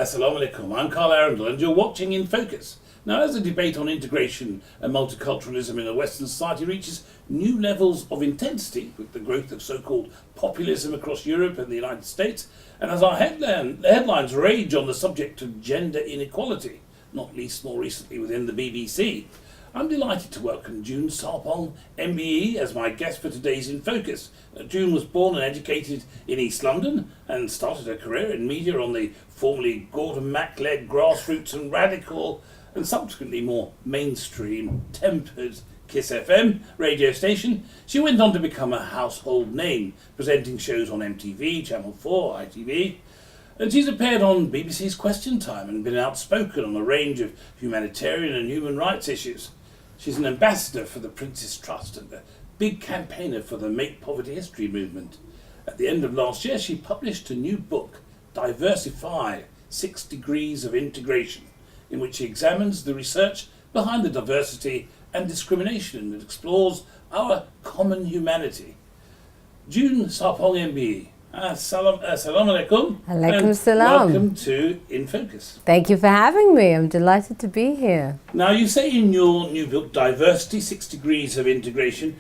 Assalamu alaikum, I'm Carl Arrindell and you're watching In Focus. Now, as the debate on integration and multiculturalism in a Western society reaches new levels of intensity with the growth of so-called populism across Europe and the United States, and as our headlines rage on the subject of gender inequality, not least more recently within the BBC, I'm delighted to welcome June Sarpong MBE as my guest for today's In Focus. June was born and educated in East London and started her career in media on the formerly Gordon Mack-led grassroots and radical and subsequently more mainstream tempered Kiss FM radio station. She went on to become a household name, presenting shows on MTV, Channel 4, ITV. And she's appeared on BBC's Question Time and been outspoken on a range of humanitarian and human rights issues. She's an ambassador for the Prince's Trust and a big campaigner for the Make Poverty History movement. At the end of last year, she published a new book, Diversify, 6 Degrees of Integration, in which she examines the research behind the diversity and discrimination and explores our common humanity. June Sarpong MBE, Assalamu alaikum. Alaikum salam. Welcome to In Focus. Thank you for having me. I'm delighted to be here. Now, you say in your new book, Diversity, 6 Degrees of Integration,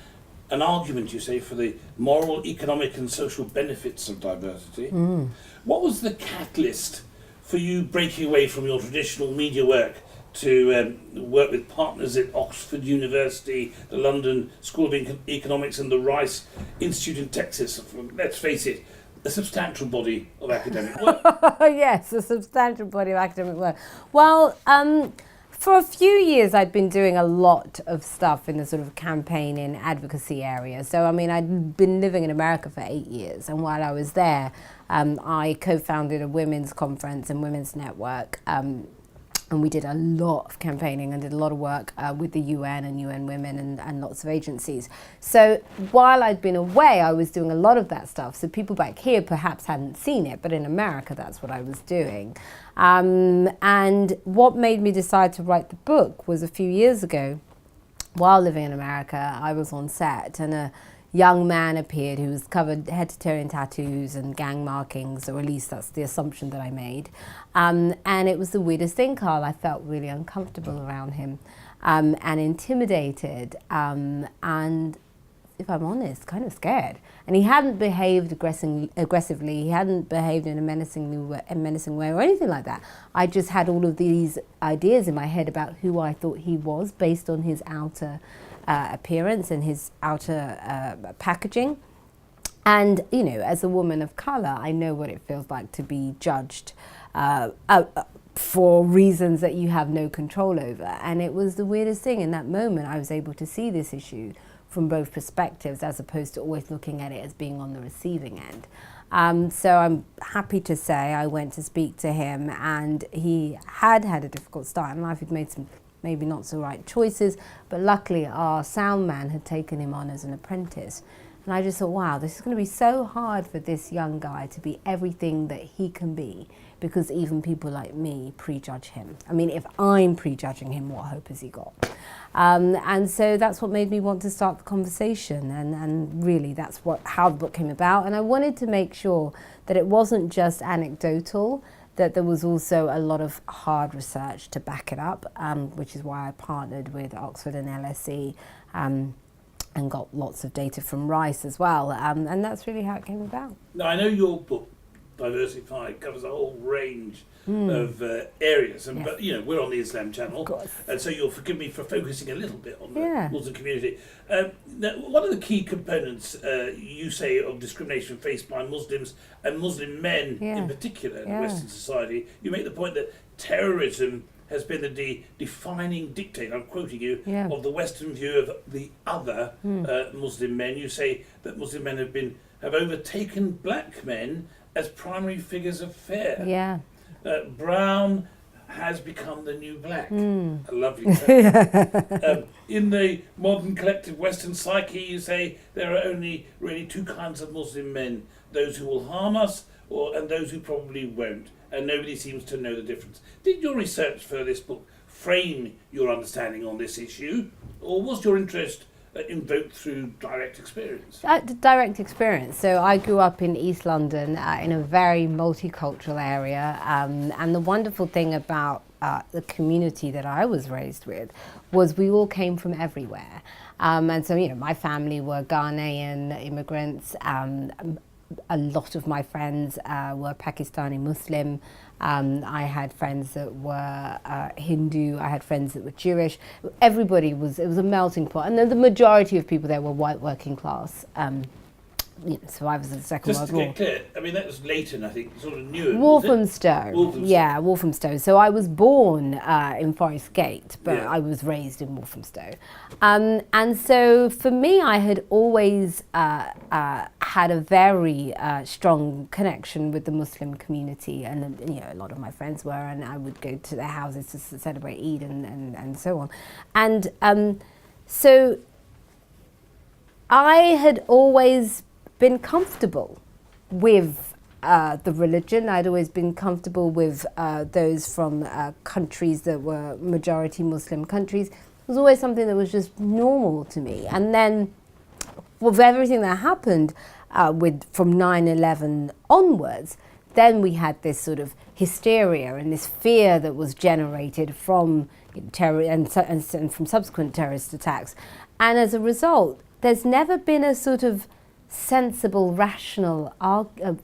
an argument, you say, for the moral, economic and social benefits of diversity. What was the catalyst for you breaking away from your traditional media work to work with partners at Oxford University, the London School of Economics and the Rice Institute in Texas? Let's face it, a substantial body of academic work. Yes, a substantial body of academic work. Well, for a few years I'd been doing a lot of stuff in the sort of campaign advocacy area. So, I mean, I'd been living in America for 8 years, and while I was there, I co-founded a women's conference and women's network, and we did a lot of campaigning and did a lot of work with the UN and UN Women and lots of agencies. So while I'd been away, I was doing a lot of that stuff. So people back here perhaps hadn't seen it, but in America, that's what I was doing. And what made me decide to write the book was a few years ago, while living in America, I was on set and a young man appeared who was covered head to toe in tattoos and gang markings, or at least that's the assumption that I made. And it was the weirdest thing, Carl. I felt really uncomfortable around him and intimidated and, if I'm honest, kind of scared. And he hadn't behaved aggressively. He hadn't behaved in a menacing way or anything like that. I just had all of these ideas in my head about who I thought he was based on his outer appearance and his outer packaging. And, you know, as a woman of colour, I know what it feels like to be judged for reasons that you have no control over. And it was the weirdest thing. In that moment, I was able to see this issue from both perspectives, as opposed to always looking at it as being on the receiving end. So I'm happy to say I went to speak to him, and he had a difficult start in life. He'd made some maybe not so right choices, but luckily our sound man had taken him on as an apprentice. And I just thought, wow, this is going to be so hard for this young guy to be everything that he can be, because even people like me prejudge him. I mean, if I'm prejudging him, what hope has he got? And so that's what made me want to start the conversation, and really that's how the book came about. And I wanted to make sure that it wasn't just anecdotal, that there was also a lot of hard research to back it up, which is why I partnered with Oxford and LSE and got lots of data from Rice as well. And that's really how it came about. Now, I know your book, Diversify, covers a whole range of areas, and, but, you know, we're on the Islam channel, and so you'll forgive me for focusing a little bit on the Muslim community. Now, what are the key components, you say, of discrimination faced by Muslims and Muslim men in particular in Western society? You make the point that terrorism has been the defining dictate, I'm quoting you, of the Western view of the other Muslim men. You say that Muslim men have overtaken black men as primary figures of fare. Brown has become the new black. A lovely term. In the modern collective Western psyche, you say there are only really 2 kinds of Muslim men: those who will harm us, and those who probably won't. And nobody seems to know the difference. Did your research for this book frame your understanding on this issue, or was your interest invoked through direct experience? Direct experience. So I grew up in East London in a very multicultural area, and the wonderful thing about the community that I was raised with was we all came from everywhere. And so, my family were Ghanaian immigrants. A lot of my friends were Pakistani Muslim. I had friends that were Hindu. I had friends that were Jewish. Everybody it was a melting pot. And then the majority of people there were white working class. Survivors of the Second World War. Just to get clear, that was Leighton, I think, sort of newer. Walthamstow. Yeah, Walthamstow. So I was born in Forest Gate, but I was raised in Walthamstow. And so for me, I had always had a very strong connection with the Muslim community, and a lot of my friends were, and I would go to their houses to celebrate Eid and so on. And so I had always been comfortable with the religion. I'd always been comfortable with those from countries that were majority Muslim countries. It was always something that was just normal to me. And then with everything that happened from 9/11 onwards, then we had this sort of hysteria and this fear that was generated from terror and from subsequent terrorist attacks. And as a result, there's never been a sort of sensible, rational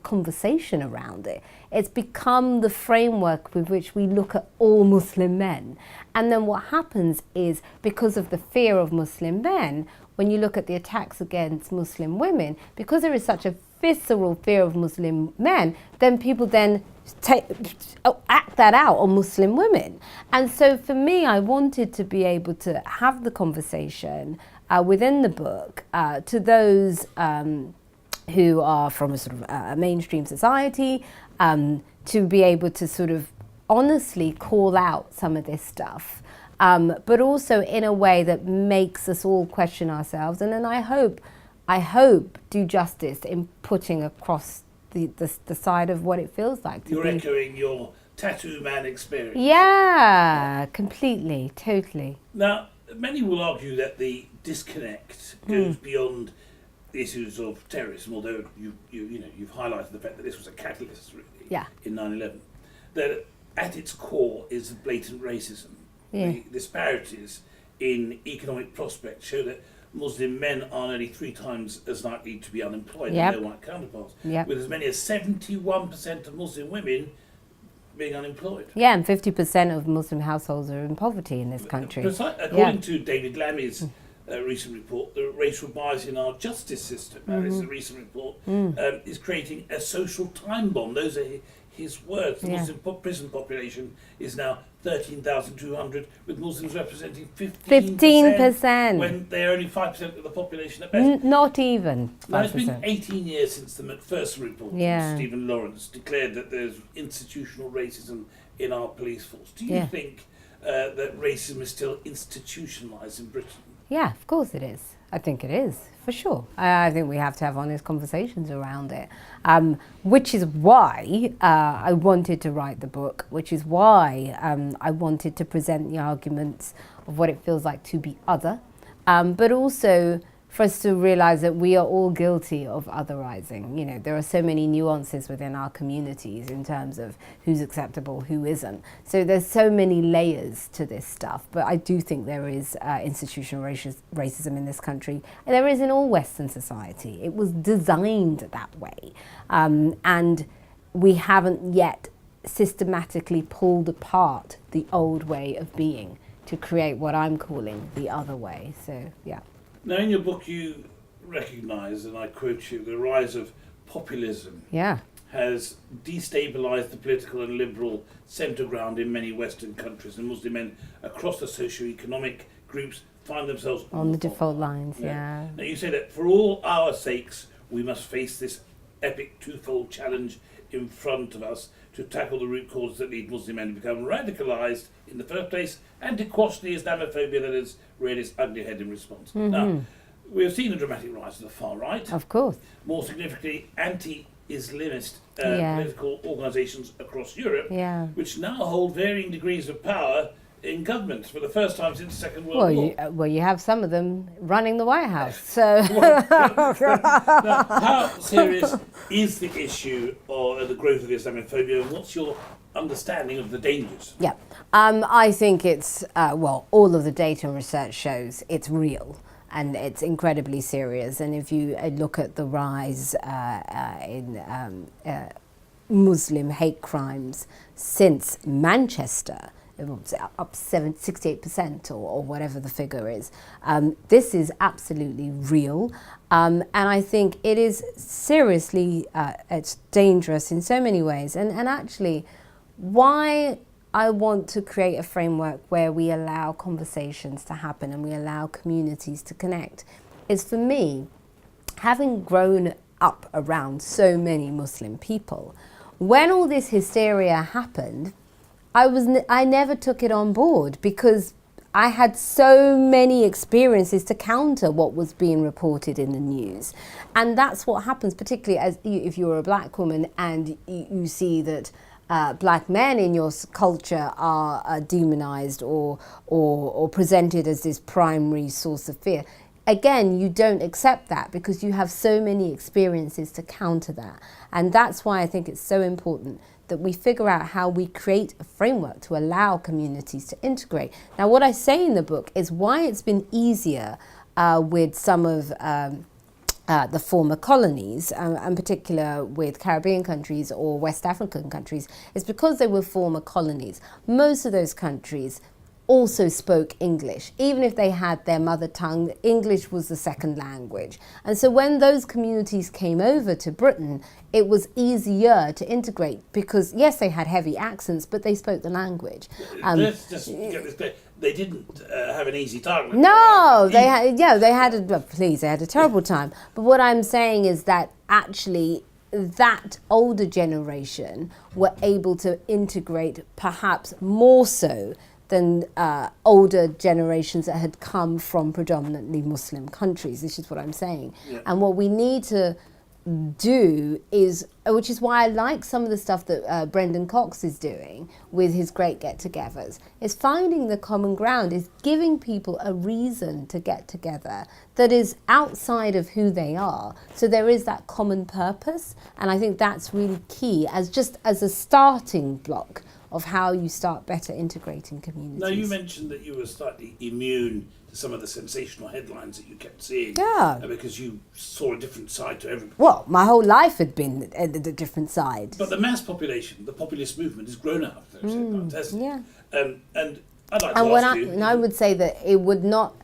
conversation around it. It's become the framework with which we look at all Muslim men. And then what happens is, because of the fear of Muslim men, when you look at the attacks against Muslim women, because there is such a visceral fear of Muslim men, then people then act that out on Muslim women. And so for me, I wanted to be able to have the conversation within the book to those who are from a sort of a mainstream society, to be able to sort of honestly call out some of this stuff, but also in a way that makes us all question ourselves, and then I hope do justice in putting across the side of what it feels like to You're be. echoing your tattoo man experience. Yeah, completely, totally. Now, many will argue that the disconnect goes beyond the issues of terrorism, although you've highlighted the fact that this was a catalyst, really, in 9/11. That at its core is blatant racism. Yeah. The disparities in economic prospects show that Muslim men are nearly 3 times as likely to be unemployed than their white counterparts, with as many as 71% of Muslim women being unemployed. Yeah, and 50% of Muslim households are in poverty in this country. According to David Lammy's recent report, the racial bias in our justice system, this is a recent report, is creating a social time bomb. Those are his words. The Muslim prison population is now 13,200, with Muslims representing 15%, when they're only 5% of the population at best. Not even 5%. Now, it's been 18 years since the Macpherson report from Stephen Lawrence declared that there's institutional racism in our police force. Do you think that racism is still institutionalised in Britain? Yeah, of course it is. I think it is, for sure. I think we have to have honest conversations around it, which is why I wanted to write the book, which is why I wanted to present the arguments of what it feels like to be other, but also for us to realise that we are all guilty of otherising. There are so many nuances within our communities in terms of who's acceptable, who isn't. So there's so many layers to this stuff. But I do think there is institutional racism in this country. And there is in all Western society. It was designed that way. And we haven't yet systematically pulled apart the old way of being to create what I'm calling the other way. So, yeah. Now, in your book, you recognise, and I quote you, the rise of populism has destabilised the political and liberal centre ground in many Western countries, and Muslim men across the socio-economic groups find themselves on the default lines. Now, you say that for all our sakes, we must face this epic twofold challenge in front of us to tackle the root causes that lead Muslim men to become radicalised in the first place, and to quash the Islamophobia that has reared its ugly head in response. Now, we have seen a dramatic rise of the far right. Of course. More significantly, anti-Islamist political organisations across Europe, which now hold varying degrees of power in government for the first time since the Second World War. You have some of them running the White House. So, Now, how serious is the issue of the growth of Islamophobia, and what's your understanding of the dangers? Yeah, I think it's, all of the data and research shows it's real and it's incredibly serious. And if you look at the rise in Muslim hate crimes since Manchester, it was up 68% or whatever the figure is. This is absolutely real. And I think it is seriously, it's dangerous in so many ways. And actually, why I want to create a framework where we allow conversations to happen and we allow communities to connect is, for me, having grown up around so many Muslim people, when all this hysteria happened, I never took it on board because I had so many experiences to counter what was being reported in the news. And that's what happens, particularly if you're a black woman and you see that black men in your culture are demonized or presented as this primary source of fear. Again, you don't accept that because you have so many experiences to counter that. And that's why I think it's so important that we figure out how we create a framework to allow communities to integrate. Now, what I say in the book is why it's been easier with some of the former colonies, in particular with Caribbean countries or West African countries, is because they were former colonies. Most of those countries also spoke English. Even if they had their mother tongue, English was the second language. And so when those communities came over to Britain, it was easier to integrate because, yes, they had heavy accents, but they spoke the language. Let's just get this clear. They didn't have an easy time. No, they had a terrible time. But what I'm saying is that actually that older generation were able to integrate perhaps more so than older generations that had come from predominantly Muslim countries. This is what I'm saying. Yeah. And what we need to do is, which is why I like some of the stuff that Brendan Cox is doing with his great get-togethers, is finding the common ground, is giving people a reason to get together that is outside of who they are. So there is that common purpose, and I think that's really key as a starting block of how you start better integrating communities. Now, you mentioned that you were slightly immune to some of the sensational headlines that you kept seeing. Yeah. Because you saw a different side to everybody. Well, my whole life had been a different side. But the mass population, the populist movement, has grown out of those headlines, hasn't it? Yeah. And I'd like to ask you... And I would say that it would not...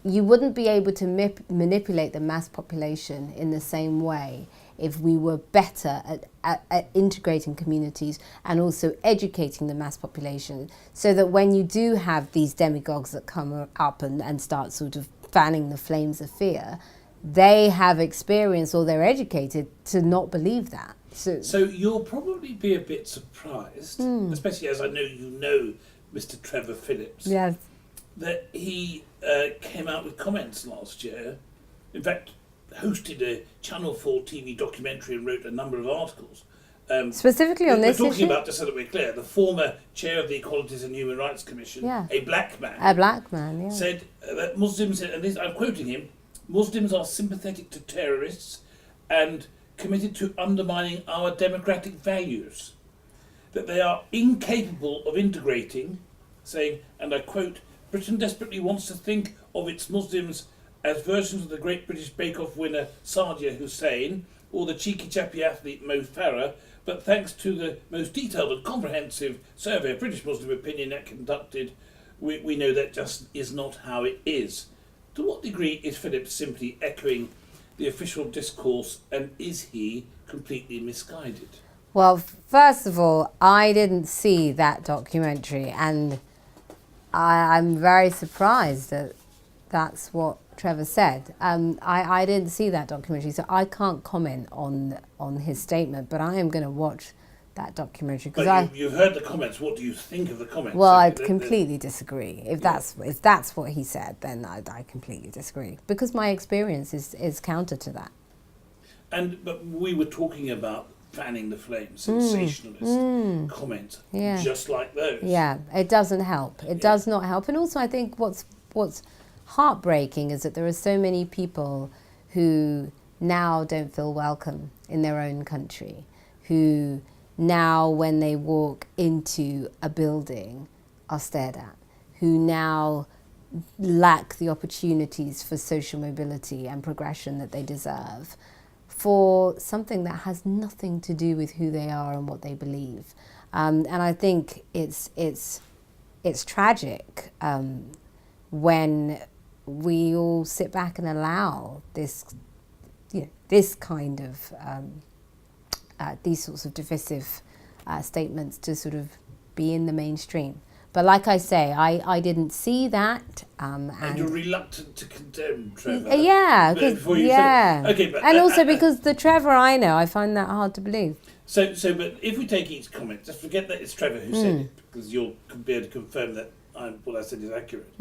You wouldn't be able to manipulate the mass population in the same way if we were better at integrating communities and also educating the mass population, so that when you do have these demagogues that come up and start sort of fanning the flames of fear, they have experience or they're educated to not believe that. So you'll probably be a bit surprised, especially as I know you know Mr. Trevor Phillips, yes, that he came out with comments last year. In fact, hosted a Channel 4 TV documentary and wrote a number of articles. Specifically on this issue? We're talking about, just so that we're clear, the former chair of the Equalities and Human Rights Commission, a black man. A black man, yeah. Said that Muslims, and this, I'm quoting him, Muslims are sympathetic to terrorists and committed to undermining our democratic values. That they are incapable of integrating, saying, and I quote, Britain desperately wants to think of its Muslims as versions of the Great British Bake Off winner Sadia Hussein or the cheeky chappy athlete Mo Farah, but thanks to the most detailed and comprehensive survey of British Muslim opinion that conducted, we know that just is not how it is. To what degree is Phillips simply echoing the official discourse, and is he completely misguided? Well, first of all, I didn't see that documentary, and I'm very surprised that that's what Trevor said. I didn't see that documentary, so I can't comment on his statement, but I am going to watch that documentary. But you've heard the comments. What do you think of the comments? Well, I completely disagree. If that's what he said, then I completely disagree, because my experience is counter to that. But we were talking about fanning the flame, sensationalist comments, just like those. Yeah, it doesn't help. It does not help. And also I think what's heartbreaking is that there are so many people who now don't feel welcome in their own country, who now when they walk into a building are stared at, who now lack the opportunities for social mobility and progression that they deserve for something that has nothing to do with who they are and what they believe. And I think it's tragic when we all sit back and allow this kind of these sorts of divisive statements to sort of be in the mainstream. But like I say, I didn't see that. And you're reluctant to condemn Trevor. Yeah, Okay, but, and also because the Trevor I know, I find that hard to believe. So, but if we take each comment, just forget that it's Trevor who said it, because you'll be able to confirm that what I said is accurate.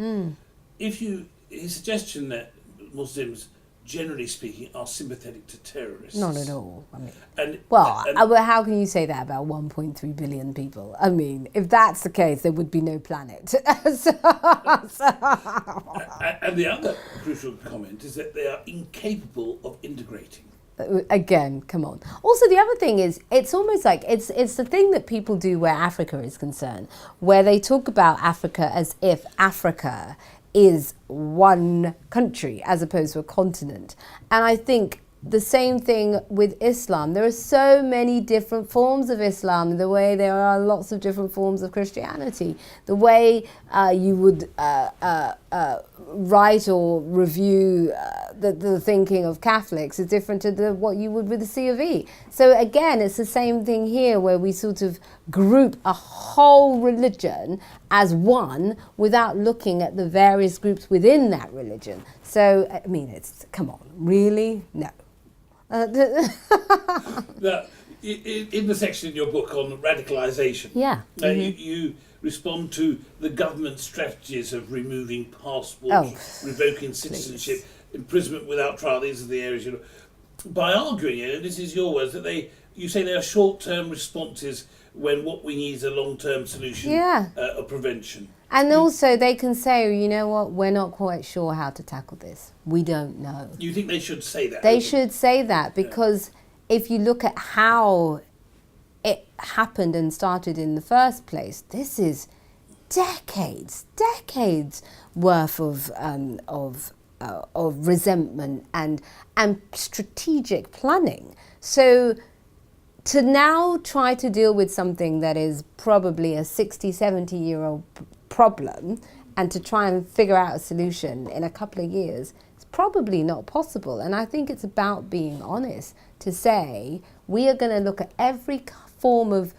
His suggestion that Muslims, generally speaking, are sympathetic to terrorists. Not at all. I mean, and how can you say that about 1.3 billion people? I mean, if that's the case, there would be no planet. And the other crucial comment is that they are incapable of integrating. Again, come on. Also, the other thing is, it's almost like it's the thing that people do where Africa is concerned, where they talk about Africa as if Africa is one country as opposed to a continent. And I think the same thing with Islam. There are so many different forms of Islam, the way there are lots of different forms of Christianity. The way you would write or review the thinking of Catholics is different to what you would with the C of E. So again, it's the same thing here where we sort of group a whole religion as one without looking at the various groups within that religion. So, I mean, come on, really? No. Now, in the section in your book on radicalisation, you respond to the government's strategies of removing passports, revoking citizenship, imprisonment without trial. These are the areas by arguing it. And this is your words that you say they are short-term responses when what we need is a long-term solution of prevention. And also they can say, you know what, we're not quite sure how to tackle this. We don't know. You think they should say that? They should say that because if you look at how it happened and started in the first place, this is decades worth of resentment and strategic planning. So to now try to deal with something that is probably a 60, 70-year-old problem and to try and figure out a solution in a couple of years, it's probably not possible. And I think it's about being honest to say we are going to look at every form of,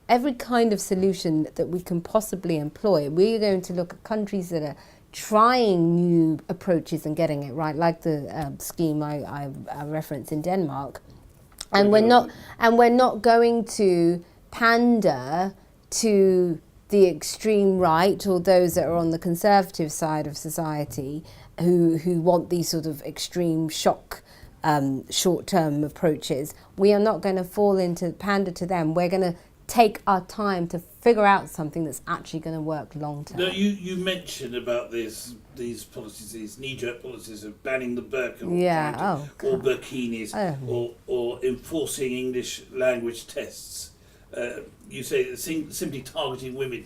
every kind of solution that we can possibly employ. We're going to look at countries that are trying new approaches and getting it right, like the scheme I referenced in Denmark. And we're not going to pander to the extreme right or those that are on the conservative side of society who want these sort of extreme shock short-term approaches. We are not going to fall into pander to them. We're going to take our time to figure out something that's actually going to work long-term. Now, you mentioned about these policies, these knee-jerk policies of banning the burqa or burkinis or enforcing English language tests. You say that simply targeting women.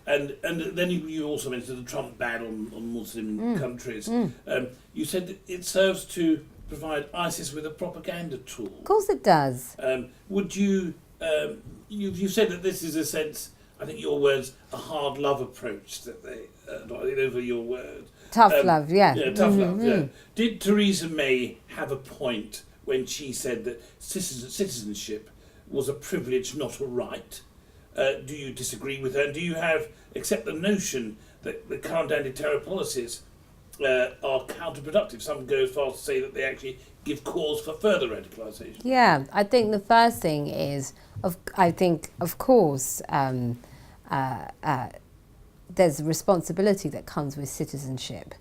And then you also mentioned the Trump ban on Muslim countries. You said that it serves to provide ISIS with a propaganda tool. Of course it does. Would you... you said that this is a sense, I think your words, a hard love approach that they, those are your words. Tough love, yeah. Yeah, tough love, yeah. Did Theresa May have a point when she said that citizenship was a privilege, not a right? Do you disagree with her? Do you accept the notion that the current anti-terror policies are counterproductive? Some go as far as to say that they actually give cause for further radicalisation. Yeah, I think the first thing is, of course, there's a responsibility that comes with citizenship.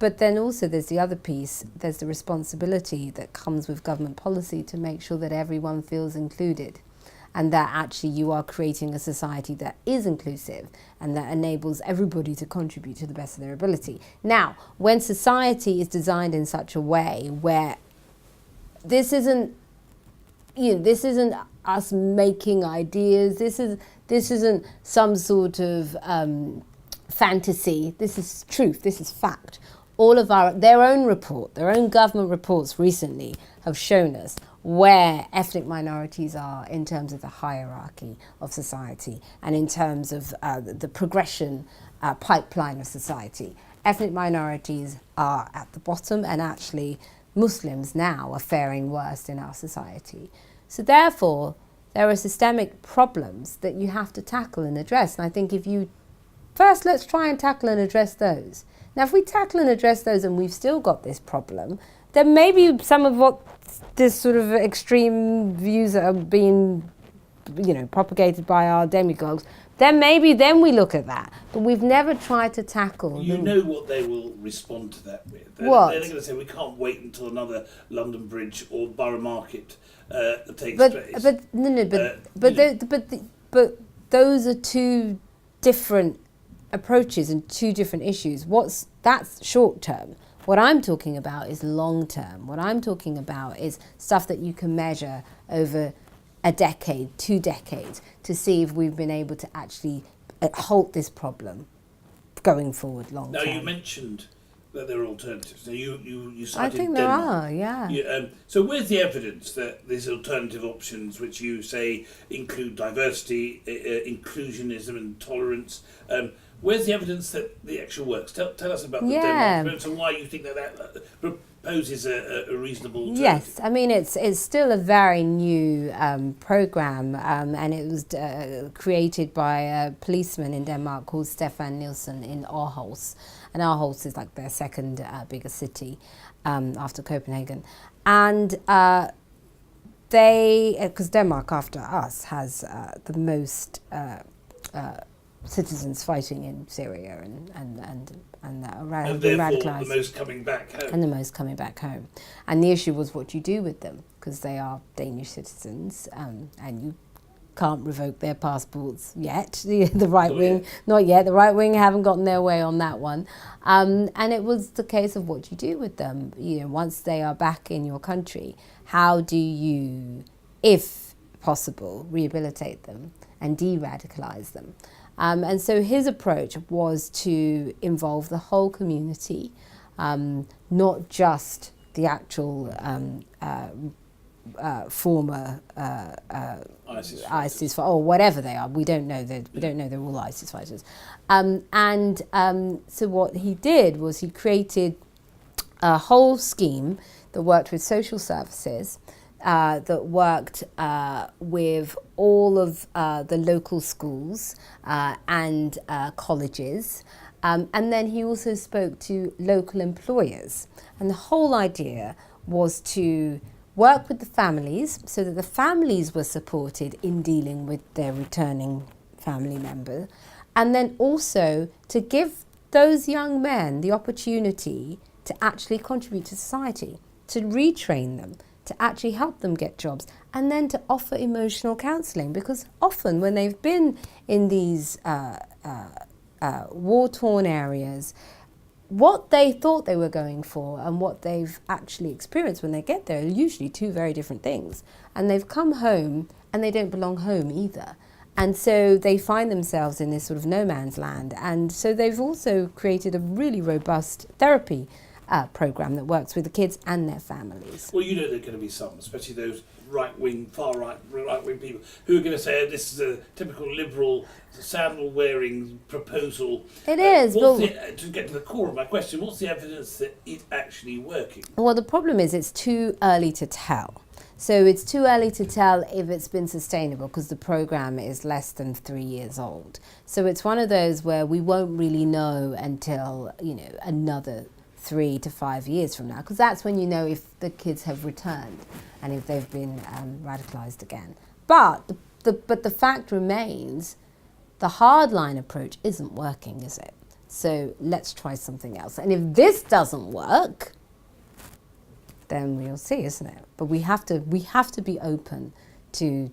but then also there's the other piece, there's the responsibility that comes with government policy to make sure that everyone feels included, and that actually you are creating a society that is inclusive and that enables everybody to contribute to the best of their ability. Now, when society is designed in such a way where this isn't us making ideas, this isn't some sort of fantasy, this is truth, this is fact. All of their own government reports recently have shown us where ethnic minorities are in terms of the hierarchy of society and in terms of the progression pipeline of society. Ethnic minorities are at the bottom, and actually Muslims now are faring worst in our society. So therefore, there are systemic problems that you have to tackle and address. And I think first let's try and tackle and address those. Now, if we tackle and address those and we've still got this problem, then maybe some of what this sort of extreme views that are being, propagated by our demagogues, then we look at that. But we've never tried to tackle. You know what they will respond to that with. What? They're going to say we can't wait until another London Bridge or Borough Market takes place. But those are two different approaches and two different issues. That's short term. What I'm talking about is long term. What I'm talking about is stuff that you can measure over a decade, 2 decades, to see if we've been able to actually halt this problem going forward long term. Now, you mentioned that there are alternatives. Now, you cited I think there Denmark. are, yeah. So where's the evidence that these alternative options, which you say include diversity, inclusionism and tolerance, where's the evidence that the actual works? Tell us about the Denmark experience and why you think that proposes a reasonable alternative. Yes, I mean it's still a very new program, and it was created by a policeman in Denmark called Stefan Nielsen in Aarhus, and Aarhus is like their second biggest city after Copenhagen, and because Denmark after us has the most citizens fighting in Syria and radicalised. The most coming back home. And the most coming back home. And the issue was what you do with them, because they are Danish citizens, and you can't revoke their passports yet. The right wing, not yet. The right wing haven't gotten their way on that one. And it was the case of what you do with them. Once they are back in your country, how do you, if possible, rehabilitate them and de-radicalise them? And so his approach was to involve the whole community, not just the actual former ISIS or whatever they are. We don't know they're all ISIS fighters. So what he did was he created a whole scheme that worked with social services, that worked with all of the local schools and colleges. And then he also spoke to local employers. And the whole idea was to work with the families so that the families were supported in dealing with their returning family member. And then also to give those young men the opportunity to actually contribute to society, to retrain them, to actually help them get jobs, and then to offer emotional counselling, because often when they've been in these war-torn areas, what they thought they were going for and what they've actually experienced when they get there are usually two very different things. And they've come home and they don't belong home either. And so they find themselves in this sort of no man's land. And so they've also created a really robust therapy program that works with the kids and their families. Well, there are going to be some, especially those right-wing, right-wing people who are going to say this is a typical liberal sandal-wearing proposal. It is. To get to the core of my question, what's the evidence that it's actually working? Well, the problem is it's too early to tell. So it's too early to tell if it's been sustainable because the program is less than 3 years old. So it's one of those where we won't really know until, another 3 to 5 years from now, because that's when you know if the kids have returned and if they've been radicalised again. But the fact remains, the hardline approach isn't working, is it? So let's try something else. And if this doesn't work, then we'll see, isn't it? But we have to be open to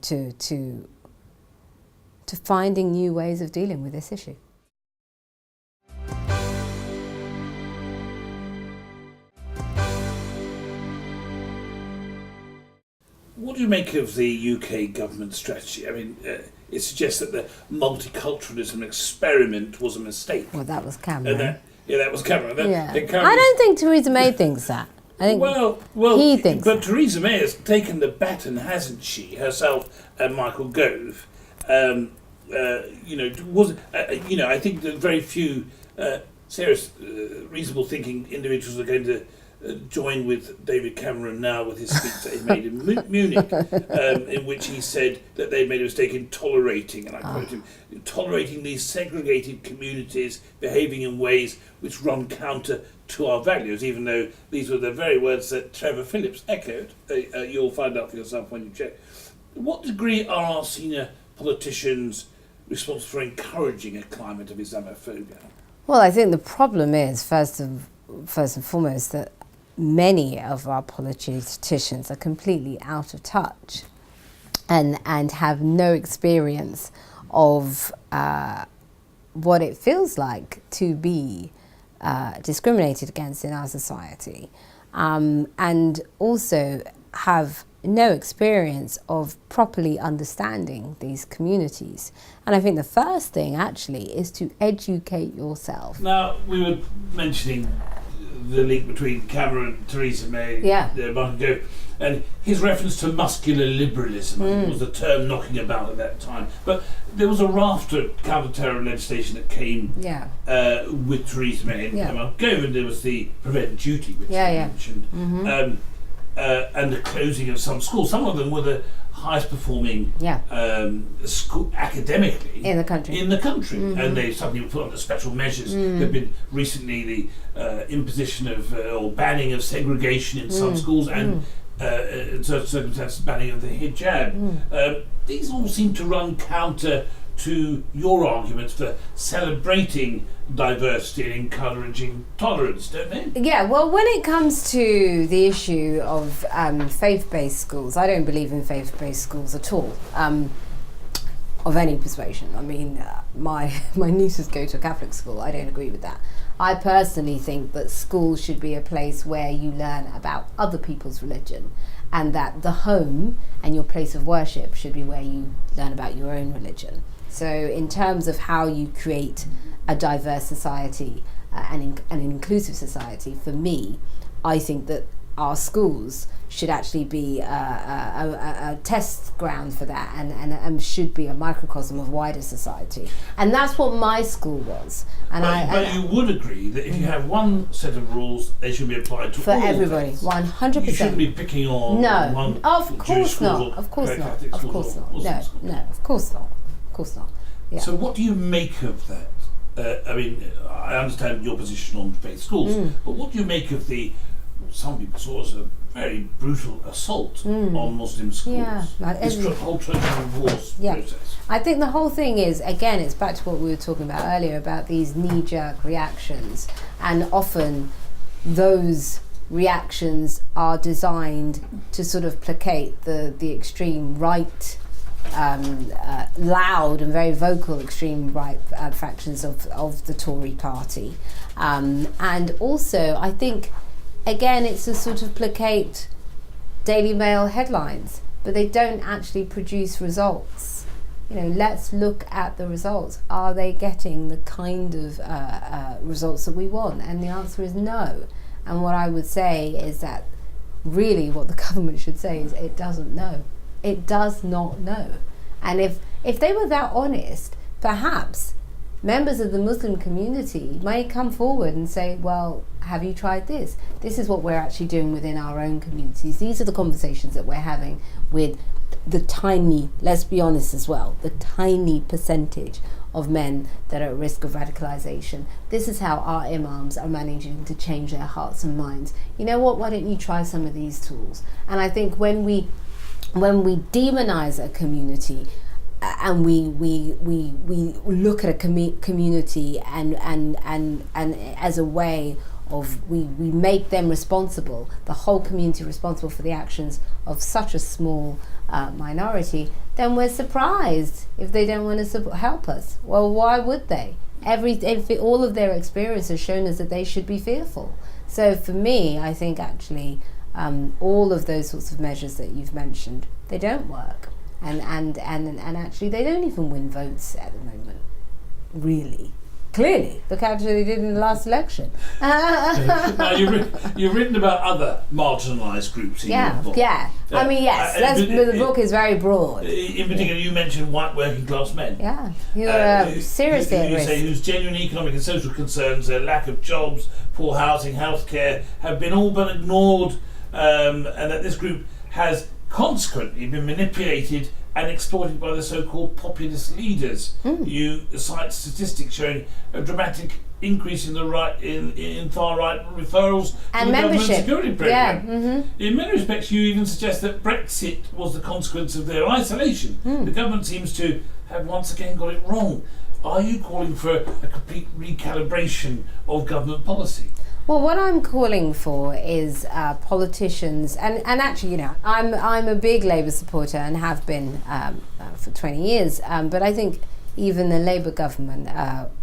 finding new ways of dealing with this issue. What do you make of the UK government strategy? I mean, it suggests that the multiculturalism experiment was a mistake. Well, that was Cameron. That was Cameron. I don't think Theresa May thinks that. I think he thinks but that. Theresa May has taken the baton, hasn't she? Herself and Michael Gove. I think that very few serious, reasonable thinking individuals are going to join with David Cameron now with his speech that he made in Munich, in which he said that they made a mistake in tolerating, and I quote him, tolerating these segregated communities behaving in ways which run counter to our values, even though these were the very words that Trevor Phillips echoed. You'll find out for yourself when you check. What degree are our senior politicians responsible for encouraging a climate of Islamophobia? Well, I think the problem is, first and foremost, that many of our politicians are completely out of touch and have no experience of what it feels like to be discriminated against in our society, and also have no experience of properly understanding these communities. And I think the first thing actually is to educate yourself. Now, we were mentioning the link between Cameron and Theresa May, Michael Gove, and his reference to muscular liberalism was the term knocking about at that time. But there was a raft of counter-terror legislation that came with Theresa May and Michael Gove, and there was the prevent duty, which you mentioned, and the closing of some schools. Some of them were the highest performing school academically in the country, and they suddenly were put under special measures. There have been recently the imposition of or banning of segregation in some schools, and in certain circumstances banning of the hijab. These all seem to run counter to your arguments for celebrating diversity and encouraging tolerance, don't they? Yeah, well, when it comes to the issue of faith-based schools, I don't believe in faith-based schools at all, of any persuasion. I mean, my nieces go to a Catholic school. I don't agree with that. I personally think that schools should be a place where you learn about other people's religion, and that the home and your place of worship should be where you learn about your own religion. So in terms of how you create a diverse society and an inclusive society, for me, I think that our schools should actually be a test ground for that, and should be a microcosm of wider society. And that's what my school was. And but you would agree that if you have one set of rules, they should be applied to for all everybody, 100%. You shouldn't be picking on one. Of course not. Of course not. Of course not. No, of course not. Of course not. Yeah. So what do you make of that? I mean, I understand your position on faith schools, but what do you make of some people saw as a very brutal assault on Muslim schools? Yeah, this whole Trojan divorce process. I think the whole thing is, again, it's back to what we were talking about earlier about these knee-jerk reactions, and often those reactions are designed to sort of placate the extreme right, loud and very vocal extreme right factions of the Tory party, and also I think again it's to sort of placate Daily Mail headlines, but they don't actually produce results. Let's look at the results. Are they getting the kind of results that we want? And the answer is no. And what I would say is that really what the government should say is it doesn't know. It does not know. And if they were that honest, perhaps members of the Muslim community may come forward and say, well, have you tried this? This is what we're actually doing within our own communities. These are the conversations that we're having with the tiny, let's be honest as well, the tiny percentage of men that are at risk of radicalization. This is how our imams are managing to change their hearts and minds. You know what? Why don't you try some of these tools? And I think when we demonize a community, and we look at a community and as a way of we make them responsible, the whole community responsible for the actions of such a small minority, then we're surprised if they don't want to help us. Well, why would they? All of their experience has shown us that they should be fearful. So for me, I think actually all of those sorts of measures that you've mentioned, they don't work. And actually they don't even win votes at the moment, really. Clearly, look how they did in the last election. Now, you've written about other marginalised groups in your book. Yeah. I mean, yes, the book is very broad. In particular, you mentioned white working class men. Yeah, who are seriously at risk. You say whose genuine economic and social concerns, their lack of jobs, poor housing, healthcare, have been all but ignored, and that this group has consequently been manipulated and exploited by the so-called populist leaders. You cite statistics showing a dramatic increase in in far-right referrals and to the government membership. security program. In many respects, you even suggest that Brexit was the consequence of their isolation. The government seems to have once again got it wrong. Are you calling for a complete recalibration of government policy? Well, what I'm calling for is politicians, and actually, I'm a big Labour supporter and have been for 20 years, but I think even the Labour government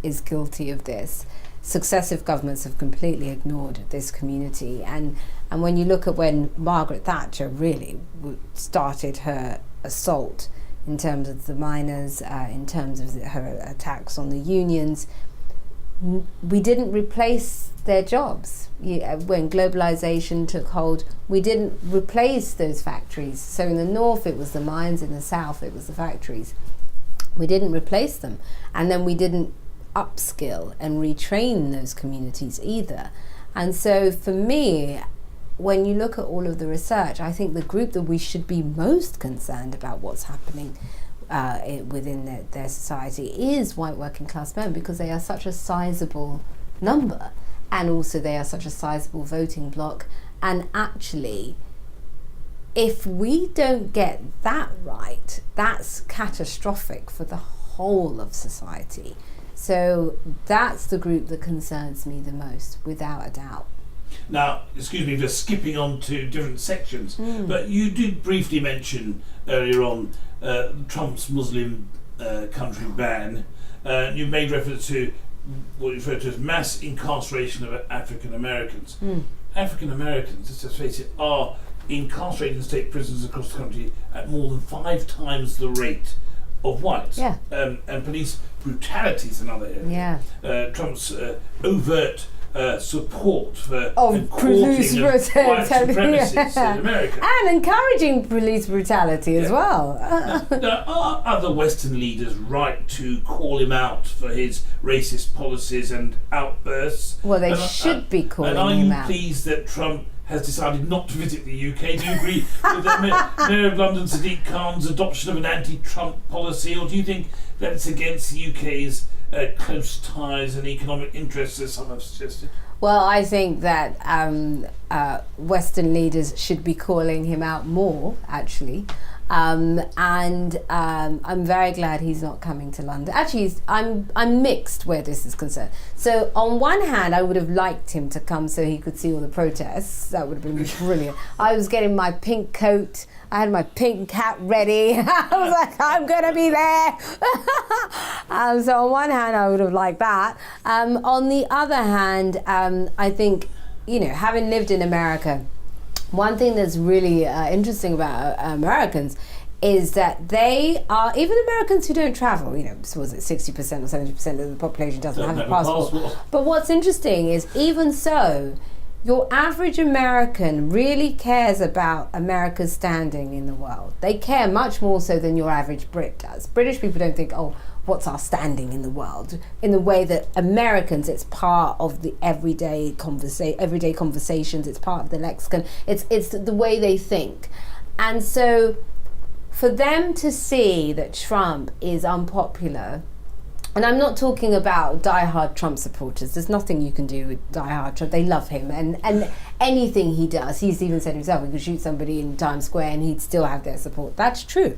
is guilty of this. Successive governments have completely ignored this community, and when you look at when Margaret Thatcher really started her assault in terms of the miners, in terms of her attacks on the unions, we didn't replace their jobs. When globalization took hold, we didn't replace those factories. So in the north it was the mines, in the south it was the factories. We didn't replace them, and then we didn't upskill and retrain those communities either. And so for me, when you look at all of the research, I think the group that we should be most concerned about what's happening within their society is white working class men, because they are such a sizable number, and also they are such a sizable voting bloc. And actually, if we don't get that right, that's catastrophic for the whole of society. So that's the group that concerns me the most, without a doubt. Now, excuse me for skipping on to different sections, but you did briefly mention earlier on Trump's Muslim country ban. You made reference to what you refer to as mass incarceration of African Americans. African Americans, let's just face it, are incarcerated in state prisons across the country at more than 5 times the rate of whites. And police brutality is another area. Trump's overt support for police white supremacists in America. And encouraging police brutality as well. Now, are other Western leaders right to call him out for his racist policies and outbursts? Well, they should be calling him out. And are you pleased that Trump has decided not to visit the UK? Do you agree with the Mayor of London, Sadiq Khan's adoption of an anti-Trump policy, or do you think that it's against the UK's close ties and economic interests, as some have suggested? Well, I think that Western leaders should be calling him out more, actually. I'm very glad he's not coming to London. Actually, I'm mixed where this is concerned. So on one hand, I would have liked him to come so he could see all the protests. That would have been brilliant. I was getting my pink coat. I had my pink hat ready. I was like, I'm going to be there. So on one hand, I would have liked that. On the other hand, I think, having lived in America, one thing that's really interesting about Americans is that they are, even Americans who don't travel, so was it 60% or 70% of the population doesn't have a passport. But what's interesting is, even so, your average American really cares about America's standing in the world. They care much more so than your average Brit does. British people don't think, what's our standing in the world? In the way that Americans, it's part of the everyday conversations, it's part of the lexicon, it's the way they think. And so for them to see that Trump is unpopular, and I'm not talking about diehard Trump supporters. There's nothing you can do with diehard Trump. They love him, and anything he does, he's even said himself, he could shoot somebody in Times Square and he'd still have their support. That's true.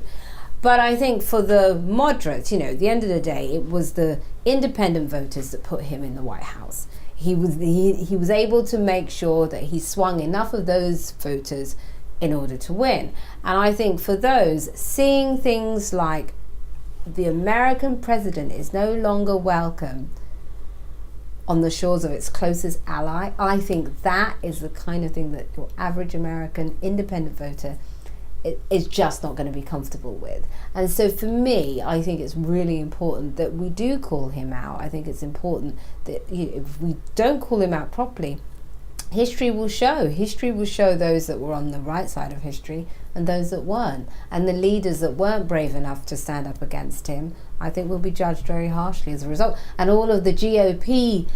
But I think for the moderates, at the end of the day, it was the independent voters that put him in the White House. He was able to make sure that he swung enough of those voters in order to win. And I think for those, seeing things like the American president is no longer welcome on the shores of its closest ally, I think that is the kind of thing that your average American independent voter is just not going to be comfortable with. And so for me, I think it's really important that we do call him out. I think it's important that if we don't call him out properly, history will show those that were on the right side of history and those that weren't. And the leaders that weren't brave enough to stand up against him, I think will be judged very harshly as a result. And all of the GOP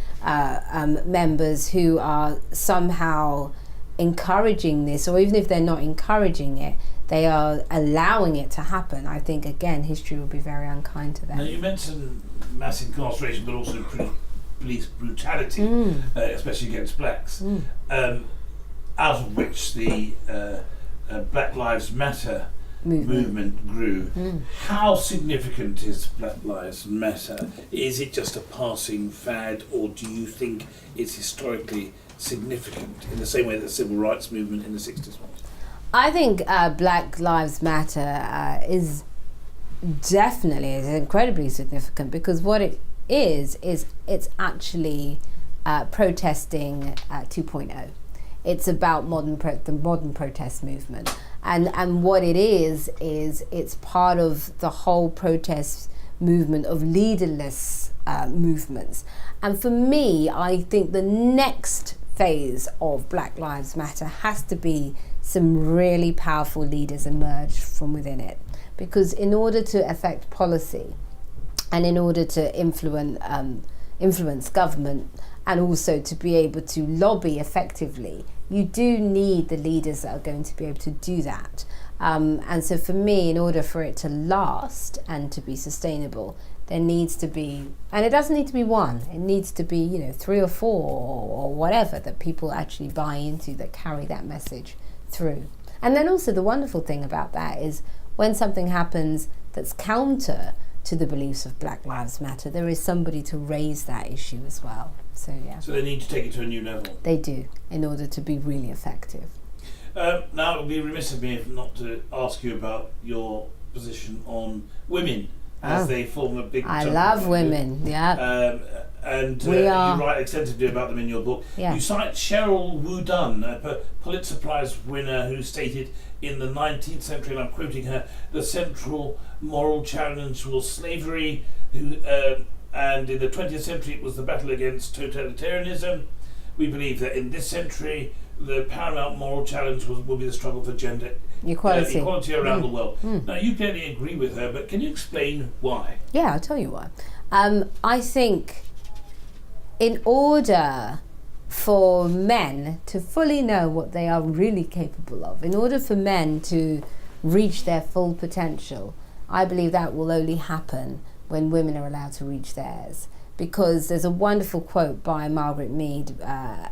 members who are somehow encouraging this, or even if they're not encouraging it, they are allowing it to happen. I think, again, history will be very unkind to them. Now, you mentioned mass incarceration, but also police brutality, especially against blacks, out of which the Black Lives Matter movement grew. How significant is Black Lives Matter? Is it just a passing fad, or do you think it's historically significant in the same way that the civil rights movement in the 60s was? I think Black Lives Matter is incredibly significant, because what it is it's actually protesting 2.0. It's about the modern protest movement, and what it is it's part of the whole protest movement of leaderless movements. And for me, I think the next phase of Black Lives Matter has to be some really powerful leaders emerge from within it, because in order to affect policy and in order to influence government and also to be able to lobby effectively, you do need the leaders that are going to be able to do that. And so for me, in order for it to last and to be sustainable, there needs to be, and it doesn't need to be one, it needs to be 3 or 4 or whatever that people actually buy into, that carry that message through. And then also the wonderful thing about that is when something happens that's counter to the beliefs of Black Lives Matter, there is somebody to raise that issue as well. So yeah. So they need to take it to a new level. They do, in order to be really effective. Now it would be remiss of me if not to ask you about your position on women, as they form a big I love women, yeah. And you write extensively about them in your book. Yeah. You cite Cheryl Wu Dunn, a Pulitzer Prize winner, who stated in the 19th century, and I'm quoting her, the central moral challenge was slavery, and in the 20th century it was the battle against totalitarianism. We believe that in this century the paramount moral challenge will be the struggle for gender equality around the world. Now, you clearly agree with her, but can you explain why? Yeah, I'll tell you why. I think in order for men to fully know what they are really capable of, in order for men to reach their full potential, I believe that will only happen when women are allowed to reach theirs. Because there's a wonderful quote by Margaret Mead,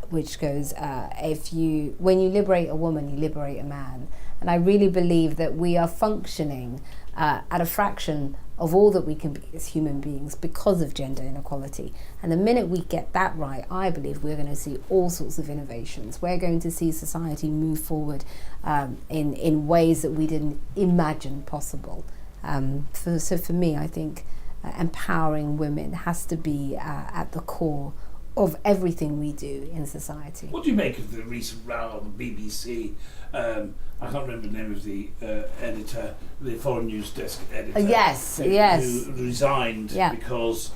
which goes, when you liberate a woman, you liberate a man. And I really believe that we are functioning at a fraction of all that we can be as human beings because of gender inequality. And the minute we get that right, I believe we're going to see all sorts of innovations. We're going to see society move forward in ways that we didn't imagine possible. So for me, I think empowering women has to be at the core of everything we do in society. What do you make of the recent row on the BBC? I can't remember the name of the editor, the Foreign News Desk editor. Yes. Who resigned because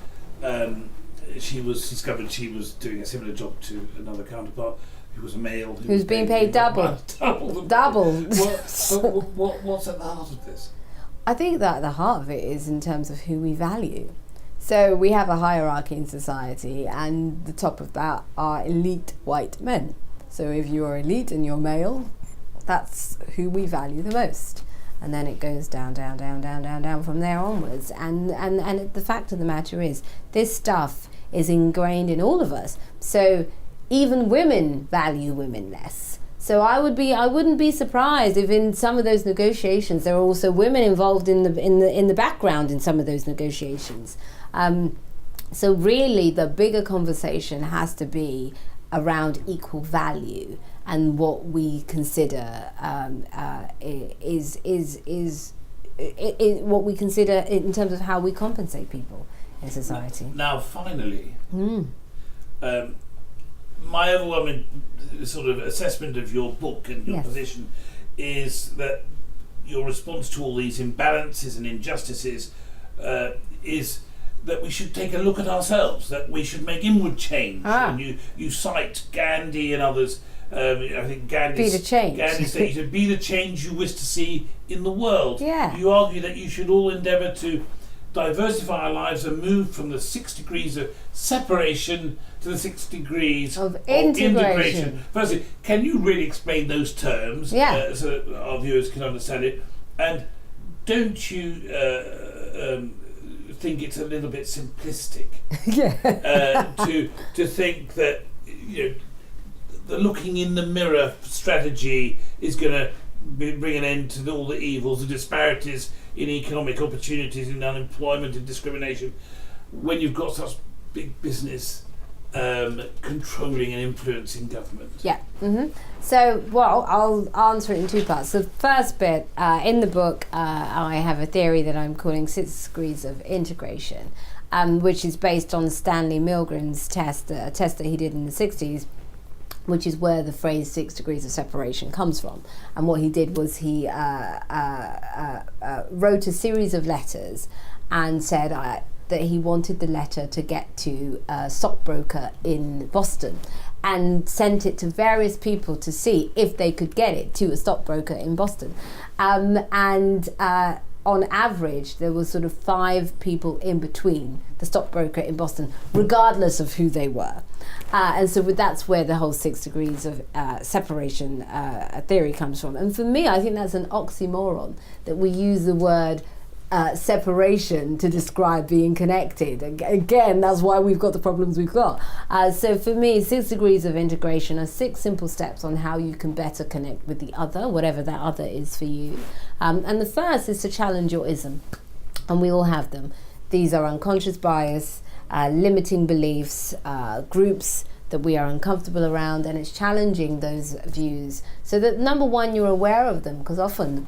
she was discovered she was doing a similar job to another counterpart who was a male. Who's being paid double. Double. What's at the heart of this? I think that the heart of it is in terms of who we value. So we have a hierarchy in society, and the top of that are elite white men. So if you're elite and you're male, that's who we value the most. And then it goes down from there onwards. And the fact of the matter is, this stuff is ingrained in all of us. So even women value women less. So I wouldn't be surprised if in some of those negotiations there are also women involved in the background in some of those negotiations. So really, the bigger conversation has to be around equal value and what we consider is what we consider in terms of how we compensate people in society. Now, finally, my overwhelming sort of assessment of your book and your position is that your response to all these imbalances and injustices is that we should take a look at ourselves, that we should make inward change. And you cite Gandhi and others. I think Gandhi said you should be the change you wish to see in the world. You argue that you should all endeavour to diversify our lives and move from the 6 degrees of separation to the 6 degrees of integration. Firstly, can you really explain those terms so that our viewers can understand it? And don't you think it's a little bit simplistic to think that the looking in the mirror strategy is going to bring an end to all the evils, the disparities in economic opportunities, in unemployment and discrimination, when you've got such big business controlling and influencing government? So, well, I'll answer it in two parts. The first bit, in the book, I have a theory that I'm calling 6 degrees of integration, which is based on Stanley Milgram's test, a test that he did in the 60s, which is where the phrase 6 degrees of separation comes from. And what he did was he wrote a series of letters and said that he wanted the letter to get to a stockbroker in Boston, and sent it to various people to see if they could get it to a stockbroker in Boston. On average, there was sort of 5 people in between the stockbroker in Boston, regardless of who they were. And so that's where the whole 6 degrees of separation theory comes from. And for me, I think that's an oxymoron, that we use the word separation to describe being connected. Again, that's why we've got the problems we've got. So for me, 6 degrees of integration are 6 simple steps on how you can better connect with the other, whatever that other is for you. And the first is to challenge your ism, and we all have them. These are unconscious bias, limiting beliefs, groups that we are uncomfortable around, and it's challenging those views so that, number one, you're aware of them, because often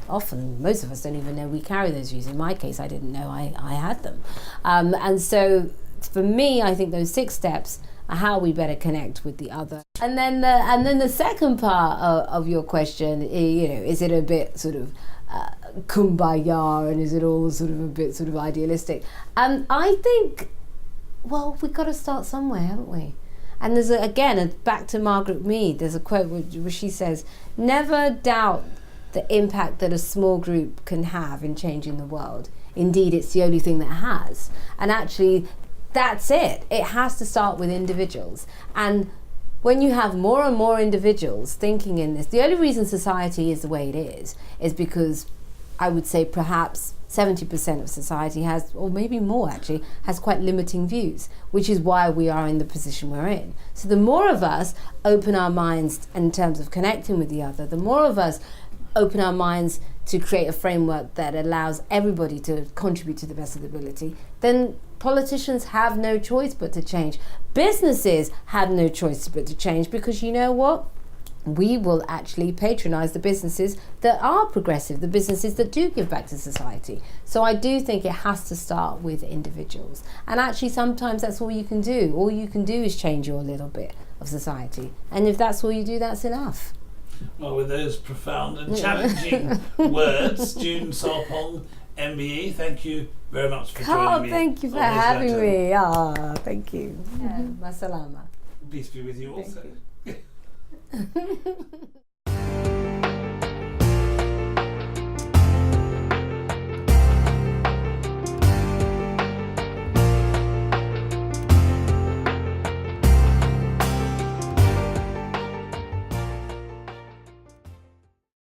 most of us don't even know we carry those views. In my case, I didn't know I had them. And so for me, I think those 6 steps are how we better connect with the other. And then the second part of your question, is it a bit sort of kumbaya, and is it all sort of a bit sort of idealistic? I think, well, we've got to start somewhere, haven't we? And there's back to Margaret Mead, there's a quote where she says, never doubt the impact that a small group can have in changing the world. Indeed, it's the only thing that has. And actually, that's it. It has to start with individuals. And when you have more and more individuals thinking in this, the only reason society is the way it is because I would say perhaps 70% of society has, or maybe more actually, has quite limiting views, which is why we are in the position we're in. So the more of us open our minds in terms of connecting with the other, the more of us open our minds to create a framework that allows everybody to contribute to the best of their ability, then politicians have no choice but to change. Businesses have no choice but to change, because you know what? We will actually patronize the businesses that are progressive, the businesses that do give back to society. So I do think it has to start with individuals. And actually sometimes that's all you can do. All you can do is change your little bit of society. And if that's all you do, that's enough. Well, with those profound and challenging words, June Sarpong MBE, thank you very much for joining me. Thank you for having me. Thank you. Masalama. Peace be with you also. Thank you.